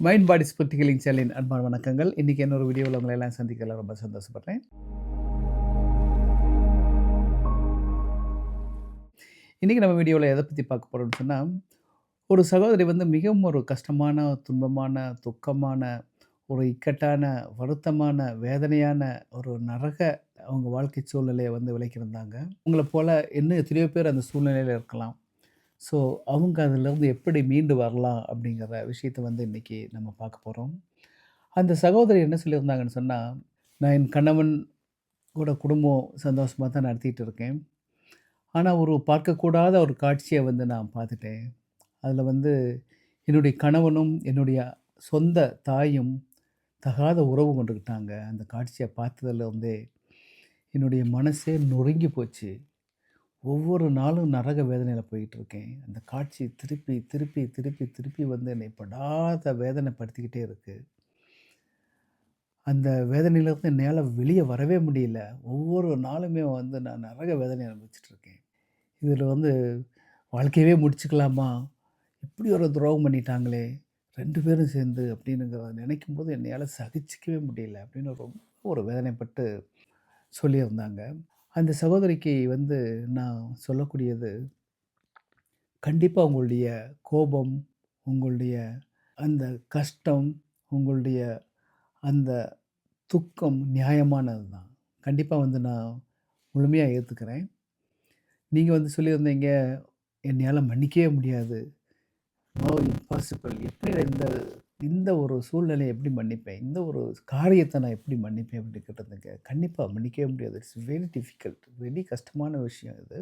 Mind பாடி spirit healing சேனலின் அன்பான வணக்கங்கள். இன்னைக்கு இன்னொரு வீடியோவில் உங்களை எல்லாம் சந்திக்கல ரொம்ப சந்தோஷப்படுறேன். இன்னைக்கு நம்ம வீடியோவில் எதை பற்றி பார்க்க போகிறோம்னு சொன்னால், ஒரு சகோதரி வந்து மிகவும் ஒரு கஷ்டமான, துன்பமான, துக்கமான, ஒரு இக்கட்டான, வருத்தமான, வேதனையான ஒரு நரக அவங்க வாழ்க்கை சூழ்நிலையை வந்து விளக்கியிருந்தாங்க. உங்கள போல இன்னும் எத்தனையோ பேர் அந்த சூழ்நிலையில இருக்கலாம். ஸோ அவங்க அதிலிருந்து எப்படி மீண்டு வரலாம் அப்படிங்கிற விஷயத்த வந்து இன்னைக்கு நம்ம பார்க்க போகிறோம். அந்த சகோதரி என்ன சொல்லியிருந்தாங்கன்னு சொன்னா, "நான் என் கணவன் கூட குடும்பம் சந்தோஷமா தான் நடத்திட்டு இருக்கேன். ஆனா ஒரு பார்க்கக்கூடாத ஒரு காட்சிய வந்து நான் பார்த்துட்டேன். அதில வந்து என்னுடைய கணவனும், என்னுடைய சொந்த தாயும் தகாத உறவு கொண்டுக்கிட்டாங்க. அந்த காட்சிய பார்த்ததுலருந்தே என்னுடைய மனசே நொறுங்கி போச்சு. ஒவ்வொரு நாளும் நரக வேதனையில போயிட்டுருக்கேன். அந்த காட்சி திருப்பி, திருப்பி, திருப்பி, திருப்பி வந்து என்னை படாத வேதனைப்படுத்திக்கிட்டே இருக்கு. அந்த வேதனையிலேருந்து என்னால வெளிய வரவே முடியல. ஒவ்வொரு நாளுமே வந்து நான் நரக வேதனை அனுபவிச்சுட்டு இருக்கேன். இதில வந்து வாழ்க்கையவே முடிச்சுக்கலாமா? இப்படி ஒரு துரோகம் பண்ணிட்டாங்களே! 2 பேரும் சேர்ந்து அப்படின்னுங்கிறத நினைக்கும்போது என்னையால சகிச்சுக்கவே முடியல. அப்படின்னு ரொம்ப ஒரு வேதனைப்பட்டு சொல்லியிருந்தாங்க. அந்த சகோதரிக்கு வந்து நான் சொல்லக்கூடியது, கண்டிப்பா உங்களுடைய கோபம், உங்களுடைய அந்த கஷ்டம், உங்களுடைய அந்த துக்கம் நியாயமானது தான். கண்டிப்பா வந்து நான் முழுமையா ஏத்துக்கிறேன். நீங்க வந்து சொல்லியிருந்தீங்க, "என்னையால மன்னிக்கவே முடியாது. No impossible. எப்படி இந்த இந்த ஒரு சூழ்நிலைய எப்படி மன்னிப்பேன்? இந்த ஒரு காரியத்த நான் எப்படி மன்னிப்பேன்?" அப்படின்னு கேட்டிருந்தீங்க. கண்டிப்பா மன்னிக்கவே முடியாது. It's very difficult. வெரி கஷ்டமான விஷயம் இது.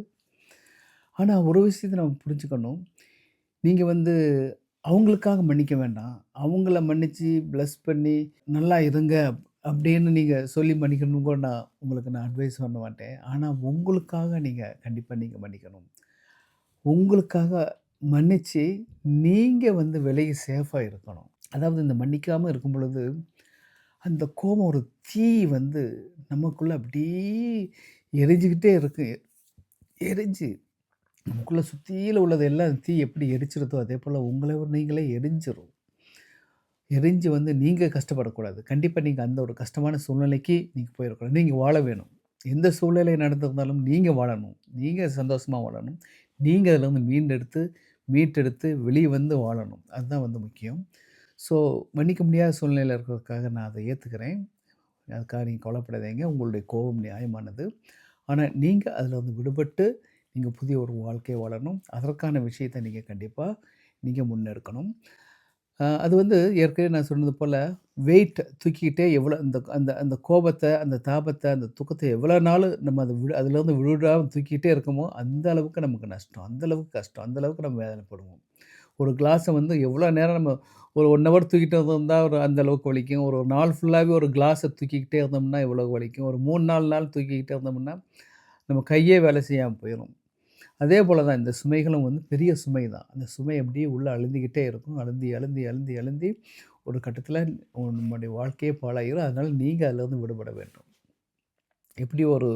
ஆனா ஒரு விஷயத்த நம்ம புரிஞ்சுக்கணும். நீங்க வந்து அவங்களுக்காக மன்னிக்க வேண்டாம். அவங்கள மன்னிச்சு பிளஸ் பண்ணி, "நல்லா இருங்க" அப்படின்னு நீங்க சொல்லி மன்னிக்கணும்னு கூட நான் அட்வைஸ் பண்ண மாட்டேன். ஆனா உங்களுக்காக கண்டிப்பா மன்னிக்கணும். உங்களுக்காக மன்னிச்சு, நீங்க வந்து விலகி சேஃபா இருக்கணும். அதாவது இந்த மன்னிக்காம இருக்கும் பொழுது, அந்த கோபம் ஒரு தீ வந்து நமக்குள்ள அப்படியே எரிஞ்சுகிட்டே இருக்கு. எரிஞ்சு நமக்குள்ள சுத்தியில உள்ளது எல்லாம் தீ எப்படி எரிச்சிருதோ, அதேபோல உங்கள நீங்களே எரிஞ்சிரும். எரிஞ்சு வந்து நீங்க கஷ்டப்படக்கூடாது. கண்டிப்பா நீங்க அந்த ஒரு கஷ்டமான சூழ்நிலைக்கு நீங்க போயிறக்கூடாது. நீங்க வாழ வேணும். எந்த சூழ்நிலை நடந்திருந்தாலும் நீங்க வாழணும். நீங்க சந்தோஷமா வாழணும். நீங்க அதிலருந்து மீட்டெடுத்து வெளிய வந்து வாழணும். அதுதான் வந்து முக்கியம். ஸோ மன்னிக்க முடியாத சூழ்நிலையில இருக்கிறதுக்காக நான் அத ஏத்துக்கிறேன். அதுக்காக நீங்க கவலைப்படாதீங்க. உங்களுடைய கோபம் நியாயமானது. ஆனா நீங்க அதிலருந்து விடுபட்டு, நீங்க புதிய ஒரு வாழ்க்கைய வாழணும். அதற்கான விஷயத்த நீங்க முன்னெடுக்கணும். அது வந்து ஏற்கனவே நான் சொன்னது போல, வெயிட் தூக்கிக்கிட்டே எவ்வளோ அந்த அந்த அந்த கோபத்த, அந்த தாபத்த, அந்த துக்கத்த எவ்வளோ நாளு நம்ம அதிலருந்து விடாம தூக்கிக்கிட்டே இருக்கோமோ, அந்த அளவுக்கு நமக்கு நஷ்டம். அந்த அளவுக்கு கஷ்டம். அந்த அளவுக்கு நம்ம வேதனைப்படுவோம். ஒரு கிளாஸ வந்து எவ்வளோ நேரம் நம்ம ஒரு 1 ஹவர் தூக்கிட்டு இருந்தா ஒரு அந்த அளவுக்கு வலிக்கும். ஒரு நாள் ஃபுல்லாவே ஒரு கிளாஸ தூக்கிக்கிட்டே இருந்தோம்னா எவ்வளோ வலிக்கும். ஒரு 3, 4 நாள் தூக்கிக்கிட்டே இருந்தோம்னா, நம்ம கையே வேலை செய்யாம போயிரும். அதே போல தான் இந்த சுமைகளும் வந்து பெரிய சுமை தான். அந்த சுமை அப்படியே உள்ள அழுந்திக்கிட்டே இருக்கும். அழுந்தி, அழுந்தி, அழுந்தி, அழுந்தி ஒரு கட்டத்தில நம்முடைய வாழ்க்கையே பாழாயிரும். அதனால நீங்க அதிலருந்து விடுபட வேண்டும். எப்படி ஒரு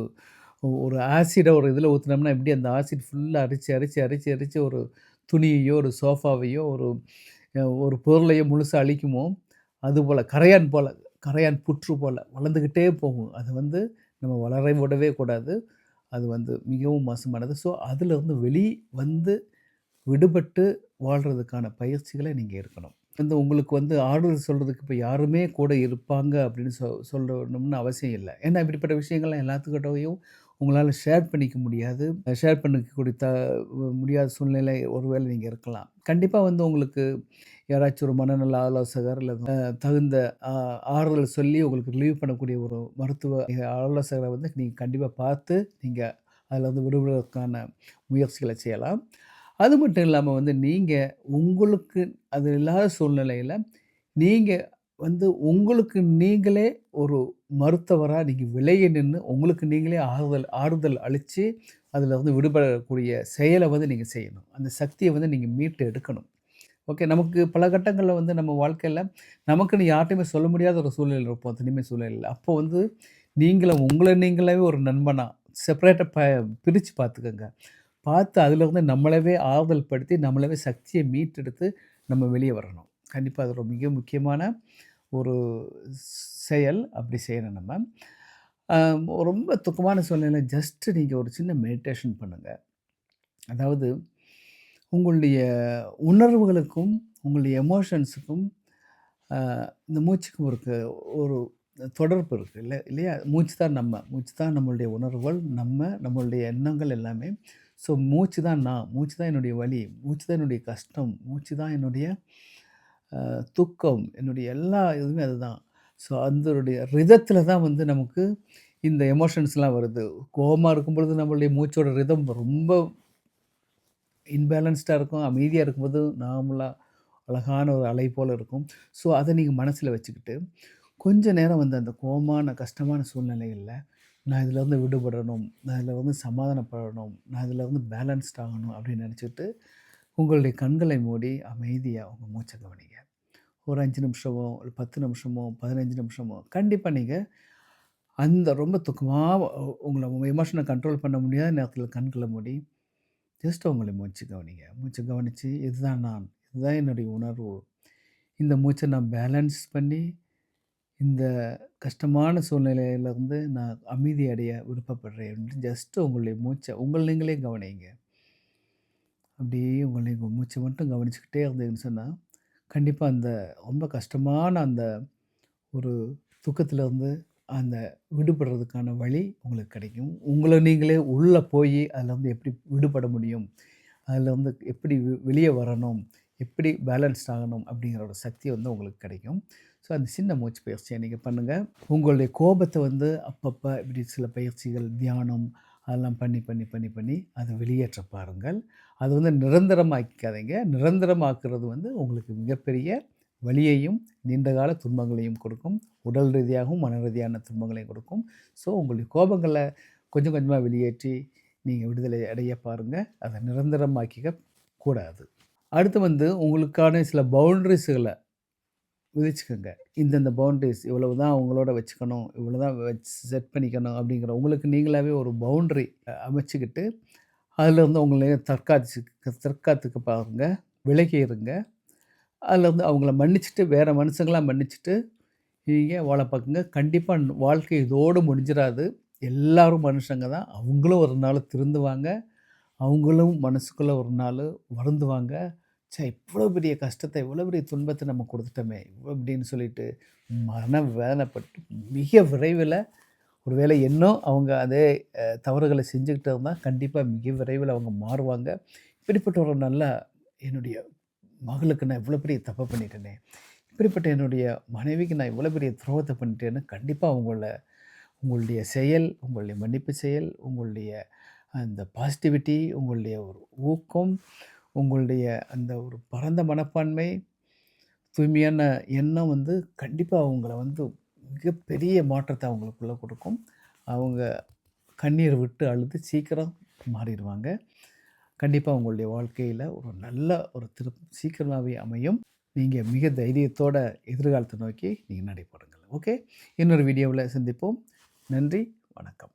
ஒரு ஆசிட ஒரு இதில ஊத்துனோம்னா, எப்படி அந்த ஆசிட் ஃபுல்லா அரிச்சு, அரிச்சு, அரிச்சு, அரிச்சு ஒரு துணியையோ, ஒரு சோஃபாவையோ, ஒரு பொருளையோ முழுசா அழிக்குமோ, அதுபோல கரையான் புற்று போல வளர்ந்துக்கிட்டே போகும். அது வந்து நம்ம வளர விடவே கூடாது. அது வந்து மிகவும் மோசமானது. ஸோ, அதிலிருந்து வந்து விடுபட்டு வாழ்றதுக்கான பயிற்சிகள நீங்க எடுக்கணும். வந்து உங்களுக்கு வந்து ஆறுதல் சொல்றதுக்கு இப்ப யாருமே கூட இருப்பாங்க அப்படின்னு சொல்லணும்னு அவசியம் இல்ல. ஏன்னா இப்படிப்பட்ட விஷயங்கள்லாம் எல்லாத்துக்கிட்டயும் உங்களால ஷேர் பண்ணிக்க முடியாது. ஷேர் பண்ணிக்கக்கூடிய முடியாத சூழ்நிலை ஒருவேளை நீங்க இருக்கலாம். கண்டிப்பா வந்து உங்களுக்கு யாராச்சும் ஒரு மனநல ஆலோசகர் இல்ல தகுந்த ஆ ஆறுதல் சொல்லி உங்களுக்கு ரிலீவ் பண்ணக்கூடிய ஒரு மருத்துவ ஆலோசகர வந்து நீங்க கண்டிப்பா பார்த்து, நீங்க அதில வந்து விடுபடுவதற்கான முயற்சிகள செய்யலாம். அது மட்டும் இல்லாம வந்து நீங்க உங்களுக்கு அது இல்லாத சூழ்நிலையில, நீங்க வந்து உங்களுக்கு நீங்களே ஒரு மருத்துவரா நீங்க விலகி நின்னு, உங்களுக்கு நீங்களே ஆறுதல் அளிச்சு, அதில வந்து விடுபடக்கூடிய செயல வந்து நீங்க செய்யணும். அந்த சக்திய வந்து நீங்க மீட்டு எடுக்கணும். ஓகே. நமக்கு பல கட்டங்கள்ல வந்து நம்ம வாழ்க்கையில, நமக்குன்னு யார்ட்டயுமே சொல்ல முடியாத ஒரு சூழ்நிலையில இருப்போம். தனிமை சூழ்நிலையில. அப்போ வந்து உங்கள நீங்களாவே ஒரு நண்பனா செப்பரேட்டா பிரிச்சு பார்த்துக்கங்க. பார்த்து அதிலிருந்து நம்மளவே ஆறுதல் படுத்தி, நம்மளவே சக்திய மீட்டெடுத்து நம்ம வெளிய வரணும். கண்டிப்பா அது ஒரு மிக முக்கியமான ஒரு செயல். அப்படி செய்யணும் நம்ம. அ ரொம்ப துக்கமான சூழ்நிலையில ஜஸ்ட் நீங்க ஒரு சின்ன மெடிடேஷன் பண்ணுங்க. அதாவது உங்களுடைய உணர்வுகளுக்கும், உங்களுடைய எமோஷன்ஸுக்கும் அ இந்த மூச்சுக்கும் ஒரு தொடர்பு இருக்கு இல்லையா? மூச்சு தான் நம்மளுடைய உணர்வுகள், நம்மளுடைய எண்ணங்கள் எல்லாமே. ஸோ மூச்சு தான் நான், மூச்சு தான் என்னுடைய வலி, மூச்சு தான் என்னுடைய கஷ்டம், மூச்சு தான் என்னுடைய துக்கம், என்னுடைய எல்லா இதுவுமே அதுதான். ஸோ அதனுடைய ரிதத்தில தான் வந்து நமக்கு இந்த எமோஷன்ஸ்லாம் வருது. கோவமா இருக்கும்பொழுது நம்மளுடைய மூச்சோட ரிதம் ரொம்ப இன்பேலன்ஸ்டா இருக்கும். அமைதியா இருக்கும்போது நார்மலா அழகான ஒரு அலை போல இருக்கும். ஸோ அத நீங்க மனசுல வச்சுக்கிட்டு, கொஞ்ச நேரம் வந்து அந்த கோவமான, கஷ்டமான சூழ்நிலைகள்ல, நான் இதுலருந்து விடுபடணும், நான் இதுல வந்து சமாதானப்படணும், நான் இதுல வந்து பேலன்ஸ்ட் ஆகணும் அப்படின்னு நெனச்சுட்டு, உங்களுடைய கண்களை மூடி அமைதியா உங்க மூச்ச கவனிங்க. ஒரு 5 நிமிஷமோ, ஒரு 10 நிமிஷமோ, 15 நிமிஷமோ, கண்டிப்பா நீங்க அந்த ரொம்ப துக்கமா உங்கள உங்க எமோஷன கண்ட்ரோல் பண்ண முடியாத நேரத்தில கண்கள மூடி, ஜஸ்ட் உங்கள மூச்சு கவனிங்க. மூச்ச கவனிச்சு, இதுதான் நான். இதுதான் என்னுடைய உணர்வு. இந்த மூச்ச நான் பேலன்ஸ் பண்ணி, இந்த கஷ்டமான சூழ்நிலையிலருந்து நான் அமைதி அடைய விருப்பப்படுறேன். ஜஸ்ட் உங்களுடைய மூச்ச உங்கள நீங்களே கவனிங்க. அப்படியே உங்க மூச்ச மட்டும் கவனிச்சுக்கிட்டே இருந்தீங்கன்னு சொன்னா, கண்டிப்பா அந்த ரொம்ப கஷ்டமான அந்த ஒரு தூக்கத்திலருந்து அந்த விடுபடுறதுக்கான வழி உங்களுக்கு கிடைக்கும். உங்கள நீங்களே உள்ள போயி அதிலருந்து எப்படி விடுபட முடியும்? அதில வந்து எப்படி வெளிய வரணும்? எப்படி பேலன்ஸ்ட் ஆகணும்? அப்படிங்கிற ஒரு சக்தி வந்து உங்களுக்கு கிடைக்கும். ஸோ, அந்த சின்ன மூச்சு பயிற்சிய நீங்க பண்ணுங்க. உங்களுடைய கோபத்த வந்து அப்பப்ப இப்படி சில பயிற்சிகள், தியானம் அதெல்லாம் பண்ணி அத வெளியேற்ற பாருங்கள். அது வந்து நிரந்தரமாக்கிக்காதீங்க. நிரந்தரமாக்குறது வந்து உங்களுக்கு மிகப்பெரிய வலியையும், நீண்டகால துன்பங்களையும் கொடுக்கும். உடல் ரீதியாகவும், மன ரீதியான துன்பங்களையும் கொடுக்கும். ஸோ, உங்களுடைய கோபங்கள கொஞ்சம் கொஞ்சமா வெளியேற்றி, நீங்க விடுதலை அடைய பாருங்க. அத நிரந்தரமாக்கிக்க கூடாது. அடுத்து வந்து உங்களுக்கான சில பவுண்டரீஸ்கள விதிச்சுக்கங்க. இந்தந்த பவுண்டரீஸ் இவ்வளவு தான் உங்களோட வச்சுக்கணும். இவ்வளோ தான் செட் பண்ணிக்கணும் அப்படிங்கிற உங்களுக்கு நீங்களாவே ஒரு பவுண்டரி அமைச்சுக்கிட்டு, அதில வந்து உங்கள தற்காத்துக்க பாருங்க. விலகி இருங்க. அதில வந்து அவங்கள மன்னிச்சுட்டு, வேற மனுஷங்களா மன்னிச்சுட்டு, நீங்க வாழ பாக்குங்க. கண்டிப்பா வாழ்க்கை இதோடு முடிஞ்சிராது. எல்லாரும் மனுஷங்க தான். அவங்களும் ஒரு நாள் திருந்துவாங்க. அவங்களும் மனசுக்குள்ள ஒரு நாளு வருந்துவாங்க. ச்சே! இவ்வளோ பெரிய கஷ்டத்த, இவ்வளோ பெரிய துன்பத்த நம்ம குடுத்துட்டோமே! அப்படின்னு சொல்லிட்டு மன வேதனைப்பட்டு மிக விரைவில ஒரு வேளை இன்னும் அவங்க அதே தவறுகள செஞ்சுகிட்டு இருந்தா, கண்டிப்பா மிக விரைவில அவங்க மாறுவாங்க. இப்படிப்பட்ட ஒரு நல்ல என்னுடைய மகளுக்கு நான் இவ்வளோ பெரிய தப்ப பண்ணிட்டேனே! இப்படிப்பட்ட என்னுடைய மனைவிக்கு நான் இவ்வளோ பெரிய துரோகத்த பண்ணிட்டேன்னு கண்டிப்பா உங்களுடைய செயல், உங்களுடைய மன்னிப்பு செயல், உங்களுடைய அந்த பாசிட்டிவிட்டி, உங்களுடைய ஒரு ஊக்கம், உங்களுடைய அந்த ஒரு பரந்த மனப்பான்மை, தூய்மையான எண்ணம் வந்து கண்டிப்பா அவங்கள வந்து மிகப்பெரிய மாற்றத்த அவங்களுக்குள்ள கொடுக்கும். அவங்க கண்ணீர் விட்டு அழுது சீக்கிரம் மாறிருவாங்க. கண்டிப்பா உங்களுடைய வாழ்க்கையில ஒரு நல்ல ஒரு சீக்கிரமாவே அமையும். நீங்க மிக தைரியத்தோட எதிர்காலத்த நோக்கி நீங்க நடைபோடுங்கள். ஓகே. இன்னொரு வீடியோவுல சந்திப்போம். நன்றி. வணக்கம்.